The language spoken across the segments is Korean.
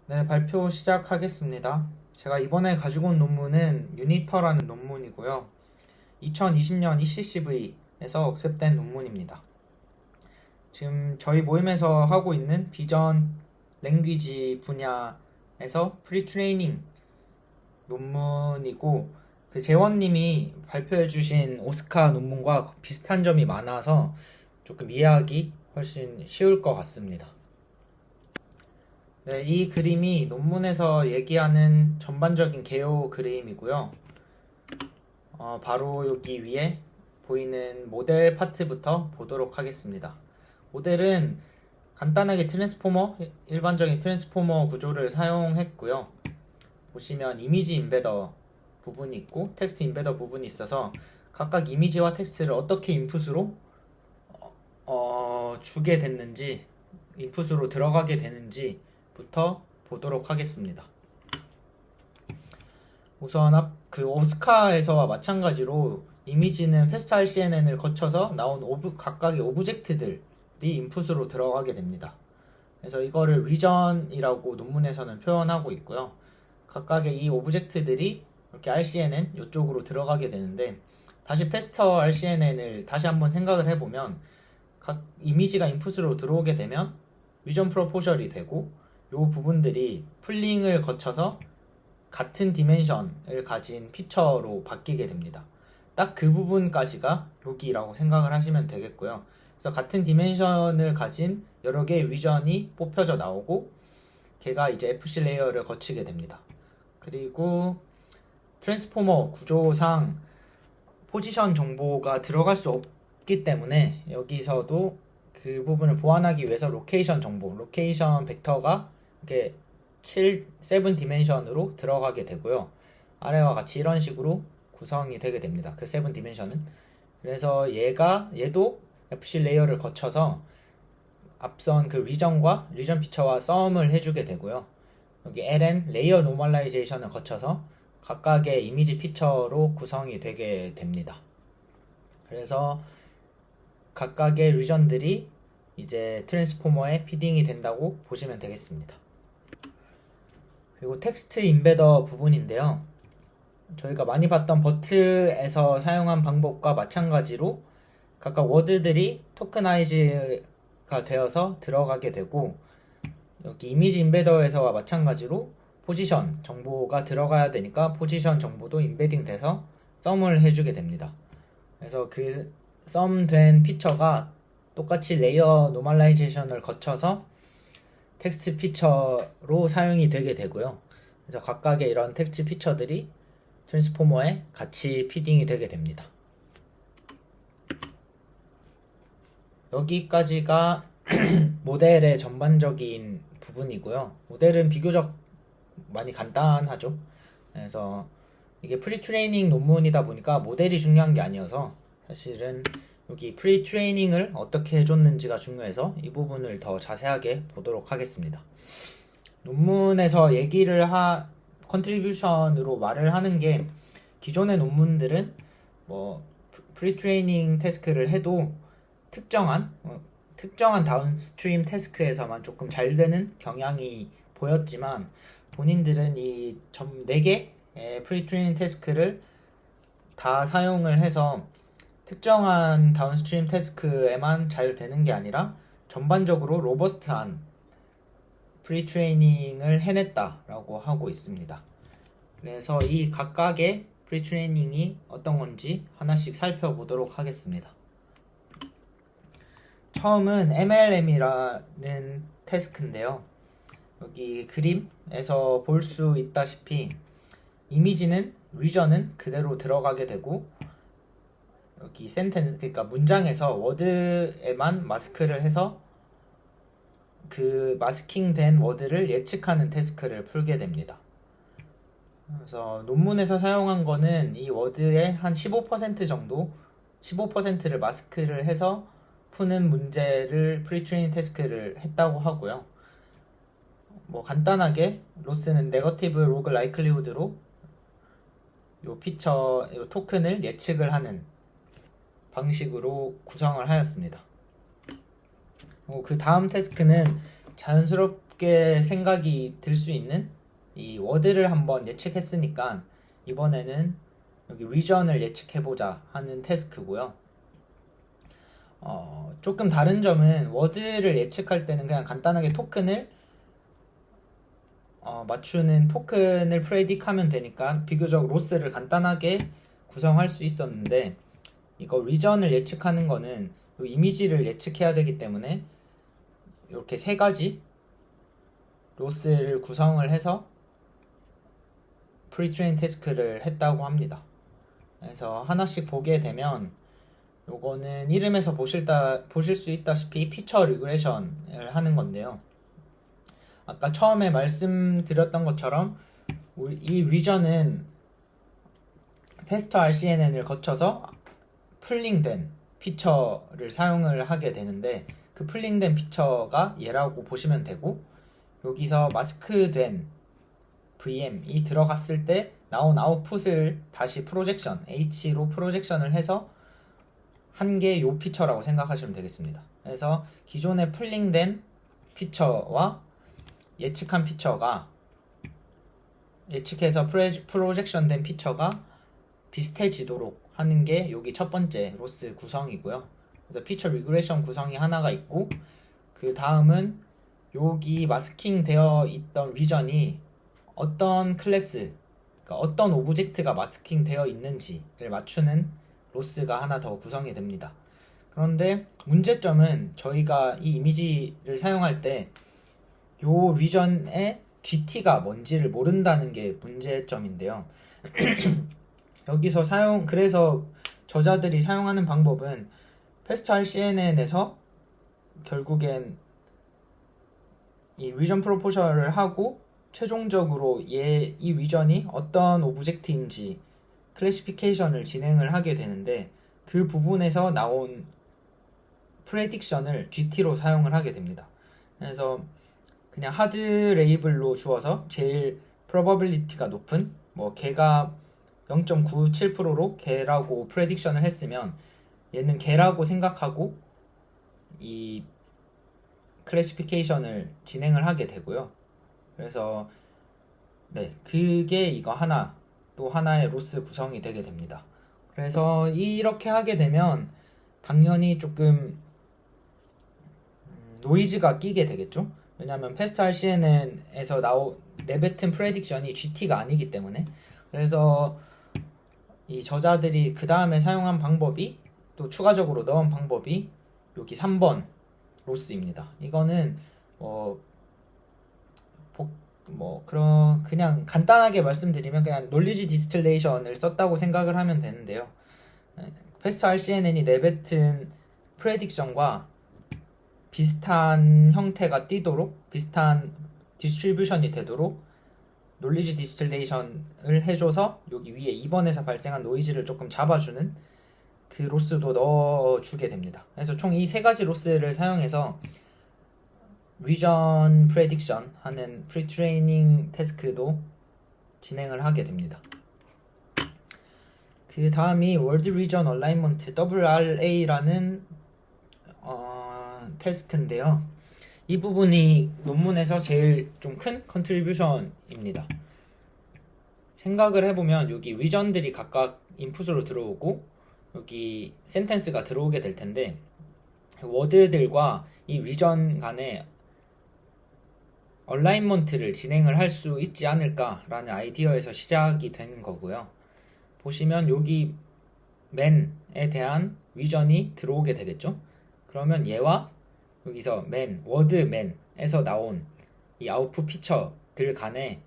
네, 발표 시작하겠습니다. 제가 이번에 가지고 온 논문은 유니터라는 논문이고요. 2020년 ECCV에서 억셉된 논문입니다. 지금 저희 모임에서 하고 있는 비전 랭귀지 분야에서 프리트레이닝 논문이고, 그 재원님이 발표해주신 오스카 논문과 비슷한 점이 많아서 조금 이해하기 훨씬 쉬울 것 같습니다. 네, 이 그림이 논문에서 얘기하는 전반적인 개요 그림이고요. 바로 여기 위에 보이는 모델 파트부터 보도록 하겠습니다. 모델은 간단하게 일반적인 트랜스포머 구조를 사용했고요. 보시면 이미지 인베더 부분이 있고 텍스트 인베더 부분이 있어서 각각 이미지와 텍스트를 어떻게 인풋으로 주게 됐는지, 인풋으로 들어가게 되는지부터 보도록 하겠습니다. 우선 그 오스카에서와 마찬가지로 이미지는 패스트 RCNN을 거쳐서 나온 각각의 오브젝트들이 인풋으로 들어가게 됩니다. 그래서 이거를 리전이라고 논문에서는 표현하고 있고요. 각각의 이 오브젝트들이 이렇게 RCNN 이쪽으로 들어가게 되는데, 다시 패스터 RCNN을 다시 한번 생각을 해보면 각 이미지가 인풋으로 들어오게 되면 리전 프로포셜이 되고, 이 부분들이 풀링을 거쳐서 같은 디멘션을 가진 피처로 바뀌게 됩니다. 딱 그 부분까지가 여기라고 생각을 하시면 되겠고요. 그래서 같은 디멘션을 가진 여러 개의 리전이 뽑혀져 나오고, 걔가 이제 FC 레이어를 거치게 됩니다. 그리고 트랜스포머 구조상 포지션 정보가 들어갈 수 없기 때문에 여기서도 그 부분을 보완하기 위해서 로케이션 벡터가 이렇게 7 디멘션으로 들어가게 되고요. 아래와 같이 이런 식으로 구성이 되게 됩니다. 그 7 디멘션은. 그래서 얘도 FC 레이어를 거쳐서 앞선 그 리전 피처와 썸을 해주게 되고요. 여기 LN 레이어 노멀라이제이션을 거쳐서 각각의 이미지 피처로 구성이 되게 됩니다. 그래서 각각의 리전들이 이제 트랜스포머에 피딩이 된다고 보시면 되겠습니다. 그리고 텍스트 인베더 부분인데요. 저희가 많이 봤던 버트에서 사용한 방법과 마찬가지로 각각 워드들이 토크나이즈가 되어서 들어가게 되고, 여기 이미지 인베더에서와 마찬가지로 포지션 정보가 들어가야 되니까 포지션 정보도 인베딩 돼서 썸을 해주게 됩니다. 그래서 그 썸된 피처가 똑같이 레이어 노멀라이제이션을 거쳐서 텍스트 피처로 사용이 되게 되고요. 그래서 각각의 이런 텍스트 피처들이 트랜스포머에 같이 피딩이 되게 됩니다. 여기까지가 모델의 전반적인 부분이고요. 모델은 비교적 많이 간단하죠. 그래서 이게 프리트레이닝 논문이다 보니까 모델이 중요한 게 아니어서 사실은 여기 프리트레이닝을 어떻게 해줬는지가 중요해서 이 부분을 더 자세하게 보도록 하겠습니다. 논문에서 컨트리뷰션으로 말을 하는 게, 기존의 논문들은 프리트레이닝 태스크를 해도 특정한 다운스트림 태스크에서만 조금 잘 되는 경향이 보였지만, 본인들은 이 4개의 프리트레이닝 태스크를 다 사용을 해서 특정한 다운스트림 태스크에만 잘 되는 게 아니라 전반적으로 로버스트한 프리트레이닝을 해냈다라고 하고 있습니다. 그래서 이 각각의 프리트레이닝이 어떤 건지 하나씩 살펴보도록 하겠습니다. 처음은 MLM이라는 태스크인데요. 여기 그림에서 볼 수 있다시피 이미지는 리전은 그대로 들어가게 되고, 여기 그러니까 문장에서 워드에만 마스크를 해서 그 마스킹된 워드를 예측하는 태스크를 풀게 됩니다. 그래서 논문에서 사용한 거는 이 워드의 한 15% 정도, 15%를 마스크를 해서 푸는 문제를 프리트레이닝 태스크를 했다고 하고요. 간단하게 로스는 네거티브 로그 라이클리후드로 요 토큰을 예측을 하는 방식으로 구성을 하였습니다. 그 다음 태스크는 쉽게 생각이 들 수 있는 이 워드를 한번 예측했으니까 이번에는 여기 리전을 예측해보자 하는 태스크고요. 조금 다른 점은 워드를 예측할 때는 그냥 간단하게 토큰을 맞추는 토큰을 프레딕하면 되니까 비교적 로스를 간단하게 구성할 수 있었는데, 이거 리전을 예측하는 거는 이미지를 예측해야 되기 때문에 이렇게 세 가지 로스를 구성을 해서 프리트레인 태스크를 했다고 합니다. 그래서 하나씩 보게 되면 요거는 이름에서 보실 수 있다시피 피처 리그레션을 하는 건데요. 아까 처음에 말씀드렸던 것처럼 이 리전은 패스트 RCNN을 거쳐서 풀링된 피처를 사용을 하게 되는데, 그 풀링된 피처가 얘라고 보시면 되고, 여기서 마스크된 VM이 들어갔을 때 나온 아웃풋을 다시 프로젝션, H로 프로젝션을 해서 한 게 요 피처라고 생각하시면 되겠습니다. 그래서 기존에 풀링된 피처와 예측한 피처가, 예측해서 프로젝션 된 피처가 비슷해지도록 하는 게 여기 첫 번째 로스 구성이고요. 그래서 피처 리그레션 구성이 하나가 있고, 그 다음은 여기 마스킹 되어 있던 리전이 어떤 클래스, 그러니까 어떤 오브젝트가 마스킹 되어 있는지를 맞추는 로스가 하나 더 구성이 됩니다. 그런데 문제점은 저희가 이 이미지를 사용할 때 요 리전의 GT가 뭔지를 모른다는 게 문제점인데요. 여기서 그래서 저자들이 사용하는 방법은 패스트 RCNN에서 결국엔 이 리전 프로포셜을 하고 최종적으로 이 리전이 어떤 오브젝트인지 클래시피케이션을 진행을 하게 되는데, 그 부분에서 나온 프레딕션을 GT로 사용을 하게 됩니다. 그래서 그냥 하드 레이블로 주어서 제일 프로버빌리티가 높은 개가 0.97%로 개라고 프레딕션을 했으면 얘는 개라고 생각하고 이 클래시피케이션을 진행을 하게 되고요. 그래서 그게 이거 또 하나의 로스 구성이 되게 됩니다. 그래서 이렇게 하게 되면 당연히 조금 노이즈가 끼게 되겠죠. 왜냐하면 패스트 RCNN에서 내뱉은 프레딕션이 GT가 아니기 때문에. 그래서 이 저자들이 그 다음에 사용한 방법이, 또 추가적으로 넣은 방법이 여기 3번 로스입니다. 이거는 그냥 간단하게 말씀드리면 그냥 논리지 디스틸레이션을 썼다고 생각을 하면 되는데요. 패스트 RCNN이 내뱉은 프레딕션과 비슷한 형태가 띄도록, 비슷한 디스트리뷰션이 되도록 논리지 디스틸레이션을 해줘서 여기 위에 2번에서 발생한 노이즈를 조금 잡아주는 그 로스도 넣어주게 됩니다. 그래서 총 이 세 가지 로스를 사용해서 리전 프레딕션 하는 프리트레이닝 태스크도 진행을 하게 됩니다. 그 다음이 월드 리전 얼라이먼트 WRA라는 태스크인데요. 이 부분이 논문에서 제일 좀 큰 컨트리뷰션입니다. 생각을 해보면 여기 리전들이 각각 인풋으로 들어오고 여기 센텐스가 들어오게 될 텐데, 워드들과 이 리전 간에 얼라이먼트를 진행을 할 수 있지 않을까라는 아이디어에서 시작이 된 거고요. 보시면 여기 man에 대한 리전이 들어오게 되겠죠. 그러면 얘와 여기서 워드 man에서 나온 이 아웃풋 피처들 간에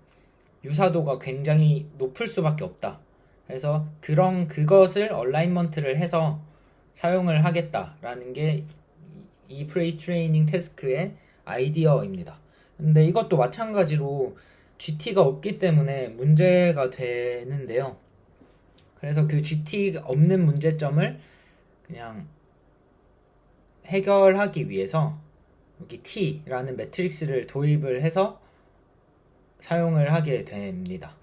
유사도가 굉장히 높을 수밖에 없다. 그래서 그것을 얼라이먼트를 해서 사용을 하겠다라는 게 이 프리트레이닝 태스크의 아이디어입니다. 근데 이것도 마찬가지로 GT가 없기 때문에 문제가 되는데요. 그래서 그 GT가 없는 문제점을 그냥 해결하기 위해서 여기 T라는 매트릭스를 도입을 해서 사용을 하게 됩니다.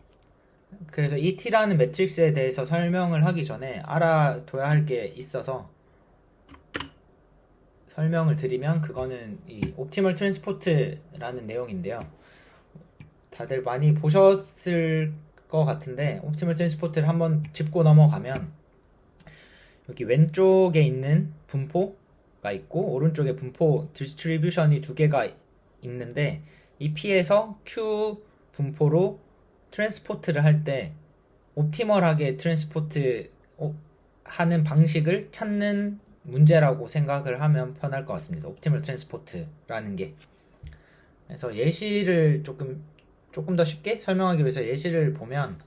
그래서 이 T라는 매트릭스에 대해서 설명을 하기 전에 알아둬야 할 게 있어서 설명을 드리면 그거는 이 옵티멀 트랜스포트라는 내용인데요. 다들 많이 보셨을 것 같은데 옵티멀 트랜스포트를 한번 짚고 넘어가면 여기 왼쪽에 있는 분포가 있고 오른쪽에 분포 디스트리뷰션이 두 개가 있는데 이 P에서 Q 분포로 트랜스포트를 할 때 옵티멀하게 트랜스포트 하는 방식을 찾는 문제라고 생각을 하면 편할 것 같습니다. 옵티멀 트랜스포트라는 게. 그래서 예시를 조금 더 쉽게 설명하기 위해서 예시를 보면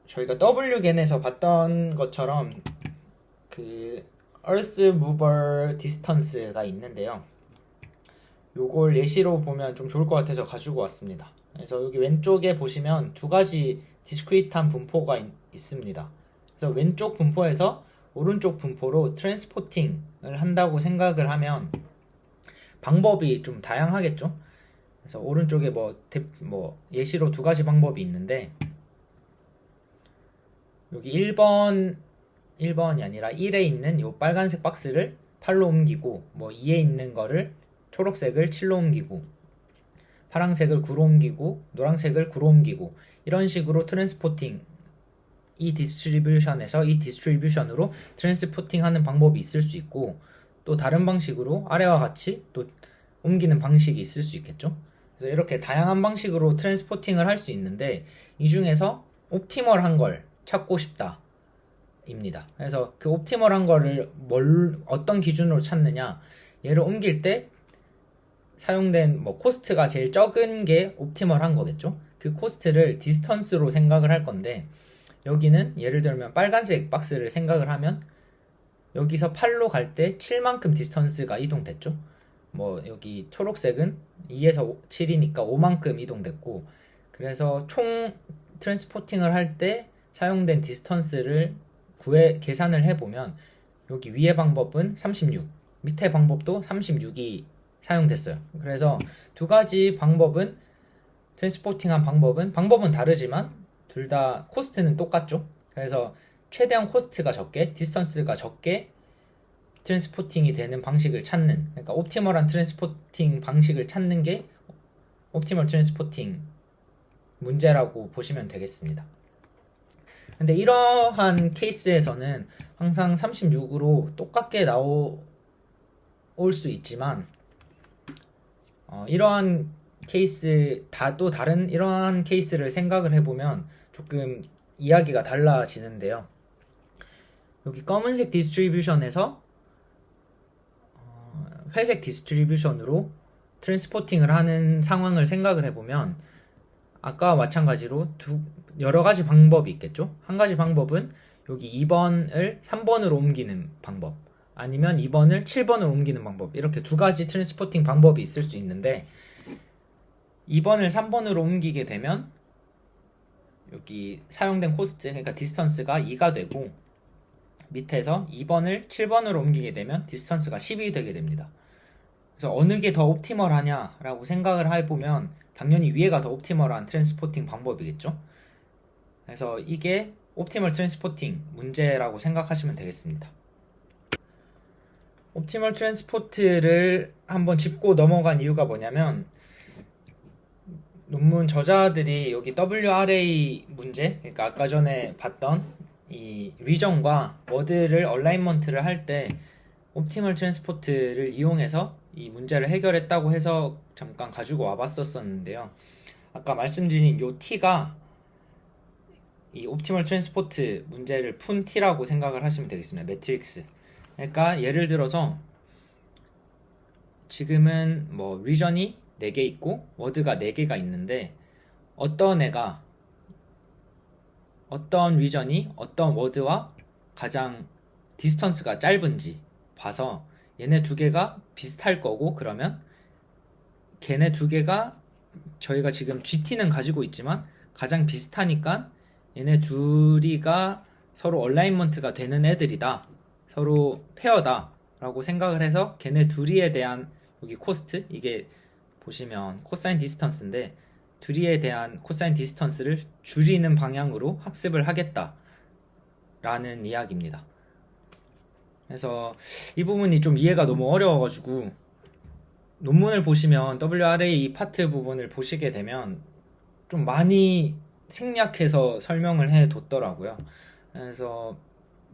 저희가 WGAN에서 봤던 것처럼 그 Earth Mover Distance가 있는데요. 요걸 예시로 보면 좀 좋을 것 같아서 가지고 왔습니다. 그래서 여기 왼쪽에 보시면 두 가지 디스크리트한 분포가 있습니다. 그래서 왼쪽 분포에서 오른쪽 분포로 트랜스포팅을 한다고 생각을 하면 방법이 좀 다양하겠죠. 그래서 오른쪽에 뭐 예시로 두 가지 방법이 있는데 여기 1번이 아니라 1에 있는 요 빨간색 박스를 8로 옮기고 뭐 2에 있는 거를 초록색을 7로 옮기고 파란색을 9로 옮기고 노란색을 9로 옮기고 이런 식으로 트랜스포팅 이 디스트리뷰션에서 이 디스트리뷰션으로 트랜스포팅 하는 방법이 있을 수 있고 또 다른 방식으로 아래와 같이 또 옮기는 방식이 있을 수 있겠죠. 그래서 이렇게 다양한 방식으로 트랜스포팅을 할 수 있는데 이 중에서 옵티멀한 걸 찾고 싶다 입니다. 그래서 그 옵티멀한 거를 어떤 기준으로 찾느냐, 얘를 옮길 때 사용된 코스트가 제일 적은 게 옵티멀한 거겠죠. 그 코스트를 디스턴스로 생각을 할 건데 여기는 예를 들면 빨간색 박스를 생각을 하면 여기서 8로 갈 때 7만큼 디스턴스가 이동됐죠. 뭐 여기 초록색은 2에서 7이니까 5만큼 이동됐고 그래서 총 트랜스포팅을 할 때 사용된 디스턴스를 계산을 해보면 여기 위의 방법은 36, 밑에 방법도 36이 사용됐어요. 그래서 두 가지 방법은 트랜스포팅한 방법은 다르지만 둘 다 코스트는 똑같죠. 그래서 최대한 코스트가 적게 디스턴스가 적게 트랜스포팅이 되는 방식을 찾는, 그러니까 옵티멀한 트랜스포팅 방식을 찾는 게 옵티멀 트랜스포팅 문제라고 보시면 되겠습니다. 근데 이러한 케이스에서는 항상 36으로 똑같게 나올 수 있지만 이러한 케이스 또 다른 이러한 케이스를 생각을 해보면 조금 이야기가 달라지는데요. 여기 검은색 디스트리뷰션에서 회색 디스트리뷰션으로 트랜스포팅을 하는 상황을 생각을 해보면 아까와 마찬가지로 여러 가지 방법이 있겠죠. 한 가지 방법은 여기 2번을 3번으로 옮기는 방법, 아니면 2번을 7번으로 옮기는 방법, 이렇게 두 가지 트랜스포팅 방법이 있을 수 있는데 2번을 3번으로 옮기게 되면 여기 사용된 코스트, 그러니까 디스턴스가 2가 되고 밑에서 2번을 7번으로 옮기게 되면 디스턴스가 10이 되게 됩니다. 그래서 어느 게 더 옵티멀하냐라고 생각을 해보면 당연히 위에가 더 옵티멀한 트랜스포팅 방법이겠죠. 그래서 이게 옵티멀 트랜스포팅 문제라고 생각하시면 되겠습니다. 옵티멀 트랜스포트를 한번 짚고 넘어간 이유가 뭐냐면 논문 저자들이 여기 WRA 문제, 그러니까 아까 전에 봤던 이 리전과 워드를 얼라인먼트를 할 때 옵티멀 트랜스포트를 이용해서 이 문제를 해결했다고 해서 잠깐 가지고 와봤었는데요. 아까 말씀드린 요 T가 이 옵티멀 트랜스포트 문제를 푼 T라고 생각을 하시면 되겠습니다. 매트릭스. 그러니까 예를 들어서 지금은 뭐 리전이 4개 있고 워드가 4개가 있는데 어떤 리전이 어떤 워드와 가장 디스턴스가 짧은지 봐서 얘네 두 개가 비슷할 거고, 그러면 걔네 두 개가 저희가 지금 GT는 가지고 있지만 가장 비슷하니까 얘네 둘이가 서로 얼라인먼트가 되는 애들이다, 서로 페어다 라고 생각을 해서 걔네 둘이에 대한 여기 코스트, 이게 보시면 코사인 디스턴스인데 둘이에 대한 코사인 디스턴스를 줄이는 방향으로 학습을 하겠다 라는 이야기입니다. 그래서 이 부분이 좀 이해가 너무 어려워가지고 논문을 보시면 WRA 파트 부분을 보시게 되면 좀 많이 생략해서 설명을 해 뒀더라고요. 그래서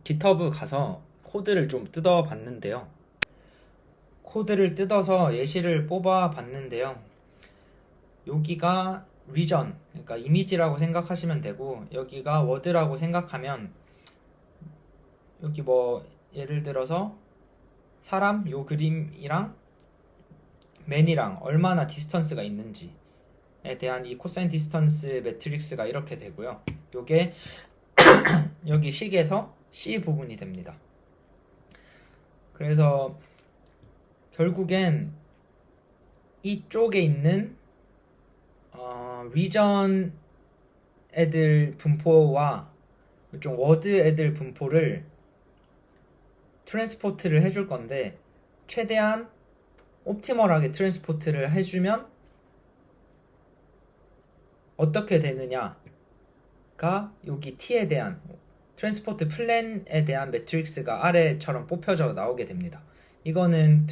GitHub 가서 코드를 좀 뜯어 봤는데요. 코드를 뜯어서 예시를 뽑아 봤는데요. 여기가 region, 그러니까 이미지라고 생각하시면 되고, 여기가 워드라고 생각하면, 여기 뭐 예를 들어서 사람 요 그림이랑 맨이랑 얼마나 디스턴스가 있는지에 대한 이 코사인 디스턴스 매트릭스가 이렇게 되고요. 요게 여기 식에서 C 부분이 됩니다. 그래서 결국엔 이쪽에 있는 리전 애들 분포와 이쪽 워드 애들 분포를 트랜스포트를 해줄 건데, 최대한 옵티멀하게 트랜스포트를 해주면 어떻게 되느냐가 여기 T에 대한 트랜스포트 플랜에 대한 매트릭스가 아래처럼 뽑혀져 나오게 됩니다. 이거는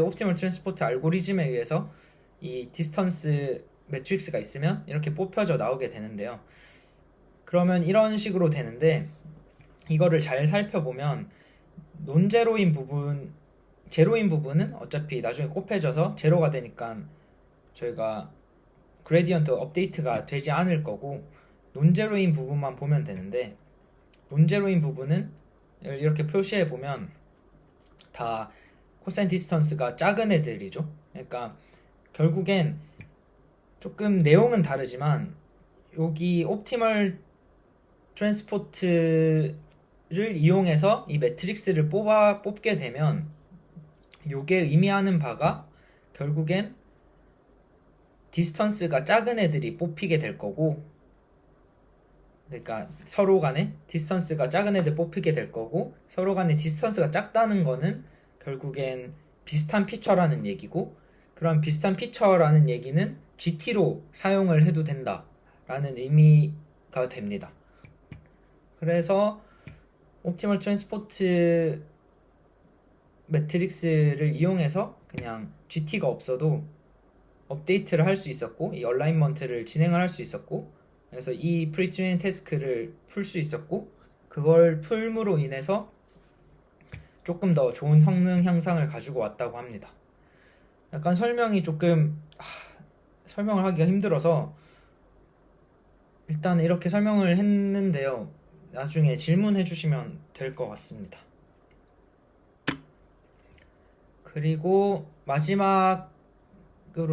옵티멀 트랜스포트 알고리즘에 의해서 이 디스턴스 매트릭스가 있으면 이렇게 뽑혀져 나오게 되는데요. 그러면 이런 식으로 되는데, 이거를 잘 살펴보면 제로인 부분은 어차피 나중에 곱해져서 제로가 되니까 저희가 그레디언트 업데이트가 되지 않을 거고, 논제로인 부분만 보면 되는데, 논제로인 부분은 이렇게 표시해 보면 다 코사인 디스턴스가 작은 애들이죠. 그러니까 결국엔 조금 내용은 다르지만 여기 옵티멀 트랜스포트를 이용해서 이 매트릭스를 뽑게 되면 요게 의미하는 바가 결국엔 디스턴스가 작은 애들이 뽑히게 될 거고, 그러니까 서로 간에 디스턴스가 작은 애들 뽑히게 될 거고, 서로 간에 디스턴스가 작다는 거는 결국엔 비슷한 피처라는 얘기고, 그런 비슷한 피처라는 얘기는 GT로 사용을 해도 된다라는 의미가 됩니다. 그래서 옵티멀 트랜스포트 매트릭스를 이용해서 그냥 GT가 없어도 업데이트를 할 수 있었고, 이 얼라인먼트를 진행을 할 수 있었고, 그래서 이 프리트레이닝 태스크를 풀 수 있었고, 그걸 풀므로 인해서 조금 더 좋은 성능 향상을 가지고 왔다고 합니다. 약간 설명이 조금 설명을 하기가 힘들어서 일단 이렇게 설명을 했는데요. 나중에 질문해 주시면 될 것 같습니다. 그리고 마지막으로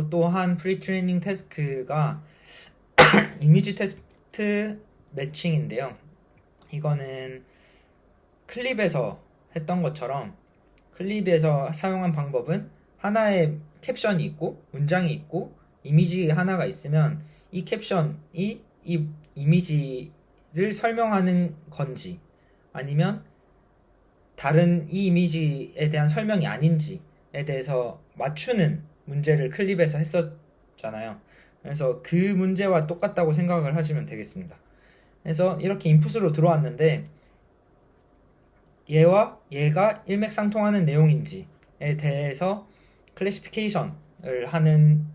또 한 프리트레이닝 태스크가 이미지 테스트 매칭인데요. 이거는 클립에서 했던 것처럼, 클립에서 사용한 방법은 하나의 캡션이 있고 문장이 있고 이미지 하나가 있으면 이 캡션이 이 이미지를 설명하는 건지 아니면 다른 이 이미지에 대한 설명이 아닌지에 대해서 맞추는 문제를 클립에서 했었잖아요. 그래서 그 문제와 똑같다고 생각을 하시면 되겠습니다. 그래서 이렇게 인풋으로 들어왔는데 얘와 얘가 일맥상통하는 내용인지에 대해서 클래시피케이션을 하는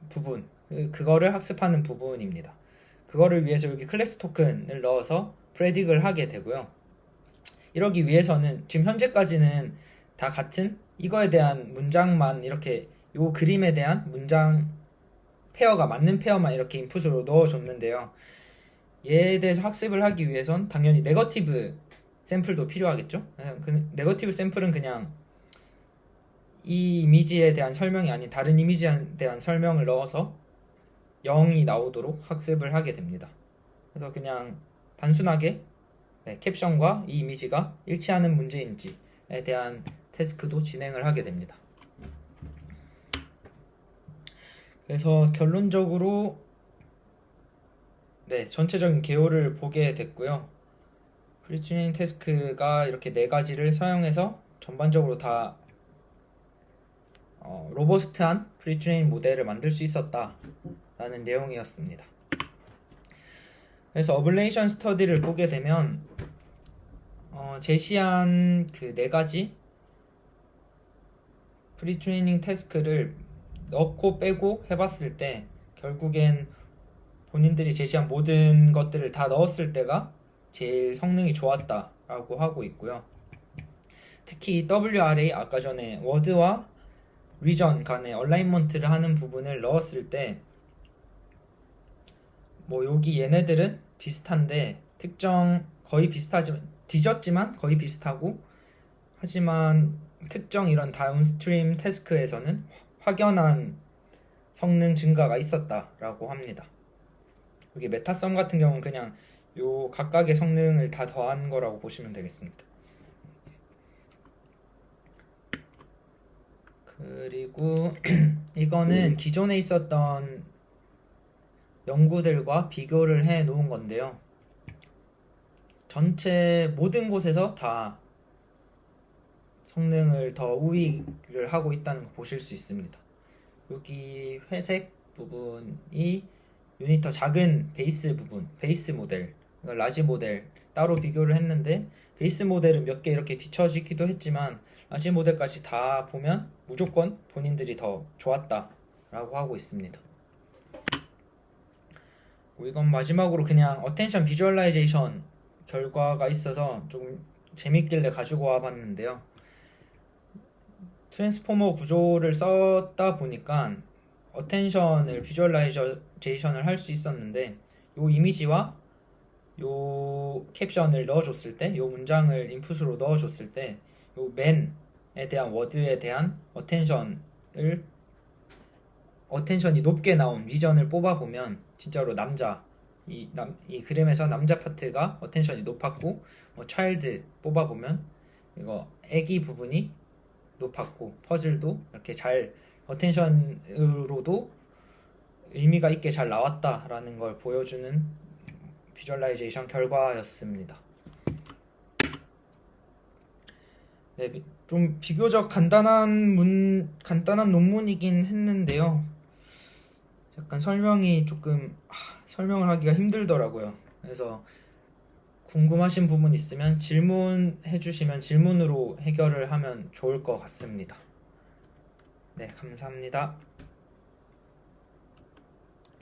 부분, 그거를 학습하는 부분입니다. 그거를 위해서 여기 클래스 토큰을 넣어서 프레딕을 하게 되고요. 이러기 위해서는 지금 현재까지는 다 같은 이거에 대한 문장만, 이렇게 요 그림에 대한 문장 페어가 맞는 페어만 이렇게 인풋으로 넣어줬는데요. 얘에 대해서 학습을 하기 위해선 당연히 네거티브 샘플도 필요하겠죠. 그 네거티브 샘플은 그냥 이 이미지에 대한 설명이 아닌 다른 이미지에 대한 설명을 넣어서 0이 나오도록 학습을 하게 됩니다. 그래서 그냥 단순하게 캡션과 이 이미지가 일치하는 문제인지에 대한 태스크도 진행을 하게 됩니다. 그래서 결론적으로 전체적인 개요를 보게 됐고요. 프리트레이닝 태스크가 이렇게 4가지를 사용해서 전반적으로 다 로버스트한 프리트레이닝 모델을 만들 수 있었다라는 내용이었습니다. 그래서 어블레이션 스터디를 보게 되면 제시한 그 네 가지 프리트레이닝 태스크를 넣고 빼고 해봤을 때 결국엔 본인들이 제시한 모든 것들을 다 넣었을 때가 제일 성능이 좋았다라고 하고 있고요. 특히 WRA 아까 전에 워드와 리전 간의 얼라인먼트를 하는 부분을 넣었을 때 뭐 여기 얘네들은 비슷한데 특정 거의 비슷하지만 뒤졌지만 거의 비슷하고 하지만 특정 이런 다운스트림 태스크에서는 확연한 성능 증가가 있었다라고 합니다. 여기 메타썸 같은 경우는 그냥 요 각각의 성능을 다 더한 거라고 보시면 되겠습니다. 그리고 이거는 기존에 있었던 연구들과 비교를 해 놓은 건데요. 전체 모든 곳에서 다 성능을 더 우위를 하고 있다는 거 보실 수 있습니다. 여기 회색 부분이 유닛 더 작은 베이스 부분, 베이스 모델, 라지 모델 따로 비교를 했는데 베이스 모델은 몇 개 이렇게 뒤처지기도 했지만 라지 모델까지 다 보면 무조건 본인들이 더 좋았다라고 하고 있습니다. 이건 마지막으로 그냥 어텐션 비주얼라이제이션 결과가 있어서 좀 재밌길래 가지고 와봤는데요. 트랜스포머 구조를 썼다 보니까 어텐션을 비주얼라이제이션을 할 수 있었는데 요 이미지와 요 캡션을 넣어줬을 때, 요 문장을 인풋으로 넣어줬을 때 요 맨에 대한 워드에 대한 어텐션이 높게 나온 리전을 뽑아보면 진짜로 이 그림에서 남자 파트가 어텐션이 높았고 차일드 뽑아보면 이거 애기 부분이 높았고 퍼즐도 이렇게 잘 어텐션으로도 의미가 있게 잘 나왔다라는 걸 보여주는 비주얼라이제이션 결과였습니다. 네, 좀 비교적 간단한 논문이긴 했는데요. 약간 설명이 조금 설명을 하기가 힘들더라고요. 그래서 궁금하신 부분 있으면 질문해 주시면 질문으로 해결을 하면 좋을 것 같습니다. 네, 감사합니다.